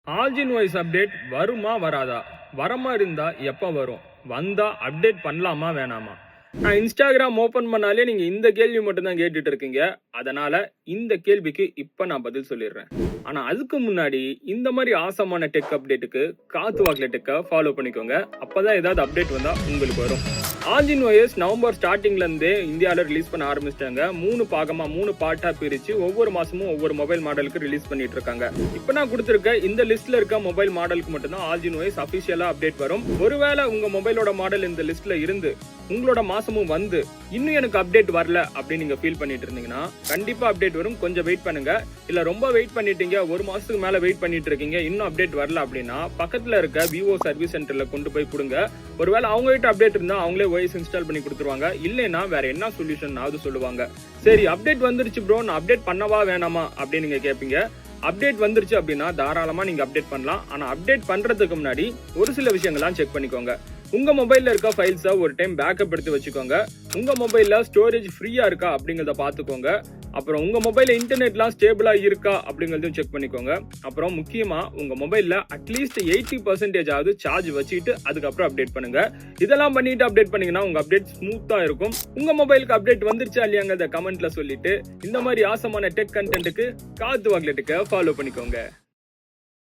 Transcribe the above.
ஆல்ஜின் voice update வருமா வராதா? வரமா இருந்தா எப்ப வரும்? வந்தா அப்டேட் பண்ணலாமா வேணாமா? நான் இன்ஸ்டாகிராம் ஓபன் பண்ணாலே நீங்க இந்த கேள்வி மட்டும் தான் கேட்டுட்டு இருக்கீங்க. அதனால இந்த கேள்விக்கு இப்ப நான் பதில் சொல்லிடுறேன். ஆனா அதுக்கு முன்னாடி இந்த மாதிரி ஆசமான டெக் அப்டேட்டுக்கு காத்து வாக்குல டெக்க ஃபாலோ பண்ணிக்கோங்க. அப்பதான் ஏதாவது அப்டேட் வந்தா உங்களுக்கு வரும். ஆல்ஜின் வாய்ஸ் நவம்பர் ஸ்டார்டிங்ல இருந்தே இந்தியாவில் ரிலீஸ் பண்ண ஆரம்பிச்சிட்டாங்க. 3 பார்ட்டா பிரிச்சு ஒவ்வொரு மாசமும் ஒவ்வொரு மொபைல் மாடலுக்கு ரிலீஸ் பண்ணிட்டு இருக்காங்க. இப்ப நான் கொடுத்திருக்க இந்த லிஸ்ட்ல இருக்க மொபைல் மாடலுக்கு மட்டும்தான் ஆல்ஜின் வாய்ஸ் அபிஷியலா அப்டேட் வரும். ஒருவேளை உங்க மொபைலோட மாடல் இந்த லிஸ்ட்ல இருந்து உங்களோட மாசமும் வந்து இன்னும் எனக்கு அப்டேட் வரல அப்படின்னு நீங்க ஃபீல் பண்ணிட்டு இருந்தீங்கன்னா கண்டிப்பா அப்டேட் வரும். கொஞ்சம் வெயிட் பண்ணுங்க. இல்ல ரொம்ப வெயிட் பண்ணிட்டீங்க, ஒரு மாசத்துக்கு மேல வெயிட் பண்ணிட்டு இருக்கீங்க, இன்னும் அப்டேட் வரல அப்படின்னா பக்கத்துல இருக்க விவோ சர்வீஸ் சென்டர்ல கொண்டு போய் கொடுங்க. ஒருவேளை அவங்க கிட்ட அப்டேட் இருந்தா அவங்களே வாய்ஸ் இன்ஸ்டால் பண்ணி கொடுத்துருவாங்க. இல்லைன்னா வேற என்ன சொல்யூஷன் சொல்லுவாங்க. சரி அப்டேட் வந்துருச்சு ப்ரோ, நான் அப்டேட் பண்ணவா வேணாமா அப்படின்னு நீங்க கேட்பீங்க. அப்டேட் வந்துருச்சு அப்படின்னா தாராளமா நீங்க அப்டேட் பண்ணலாம். ஆனா அப்டேட் பண்றதுக்கு முன்னாடி ஒரு சில விஷயங்கள்லாம் செக் பண்ணிக்கோங்க. உங்க மொபைல்ல இருக்க ஃபைல்ஸை ஒரு டைம் பேக்கப் எடுத்து வச்சுக்கோங்க. உங்க மொபைல்ல ஸ்டோரேஜ் ஃப்ரீயா இருக்கா அப்படிங்கறத பாத்துக்கோங்க. அப்புறம் உங்க மொபைல்ல இன்டர்நெட்லாம் ஸ்டேபிளா இருக்கா அப்படிங்கறதையும் செக் பண்ணிக்கோங்க. அப்புறம் முக்கியமா உங்க மொபைல்ல அட்லீஸ்ட் 80% ஆவது சார்ஜ் வச்சுட்டு அதுக்கப்புறம் அப்டேட் பண்ணுங்க. இதெல்லாம் பண்ணிட்டு அப்டேட் பண்ணீங்கன்னா உங்க அப்டேட் ஸ்மூத்தா இருக்கும். உங்க மொபைலுக்கு அப்டேட் வந்துருச்சா இல்லையாங்கிறத கமெண்ட்ல சொல்லிட்டு இந்த மாதிரி ஆசமான டெக் கண்டென்ட்டுக்கு காத்து வாக்குல டெக்க ஃபாலோ பண்ணிக்கோங்க.